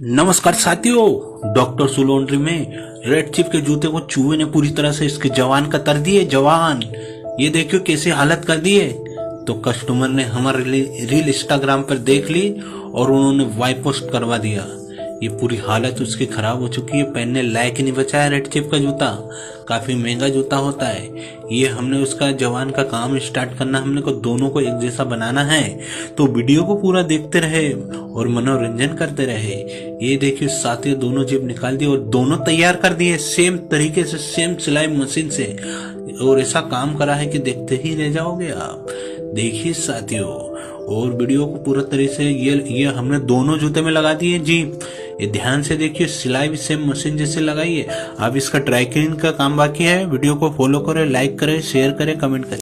नमस्कार साथियों, डॉक्टर सुलोंड्री में रेड चिप के जूते को चूहे ने पूरी तरह से इसके जवान का कर दिए। जवान ये देखियो कैसी हालत कर दी है। तो कस्टमर ने हमारे रील इंस्टाग्राम पर देख ली और उन्होंने वाई पोस्ट करवा दिया। ये पूरी हालत उसकी खराब हो चुकी है, पहनने लायक ही नहीं बचा है। रेड चिप का जूता काफी महंगा जूता होता है। ये हमने उसका जवान का काम स्टार्ट करना, हमने को दोनों को एक जैसा बनाना है। तो वीडियो को पूरा देखते रहे और मनोरंजन करते रहे। ये देखिए साथियों, दोनों जेब निकाल दिए और दोनों तैयार कर दिए सेम तरीके से, सेम सिलाई मशीन से। और ऐसा काम करा है कि देखते ही रह जाओगे आप। देखिए साथियों, और वीडियो को पूरा तरीके से ये हमने दोनों जूते में लगा दिए जी। ये ध्यान से देखिए, सिलाई भी सेम मशीन जैसे लगाई है। अब इसका ट्राई क्लीन का काम बाकी है। वीडियो को फॉलो करें, लाइक करें, शेयर करें, कमेंट करें।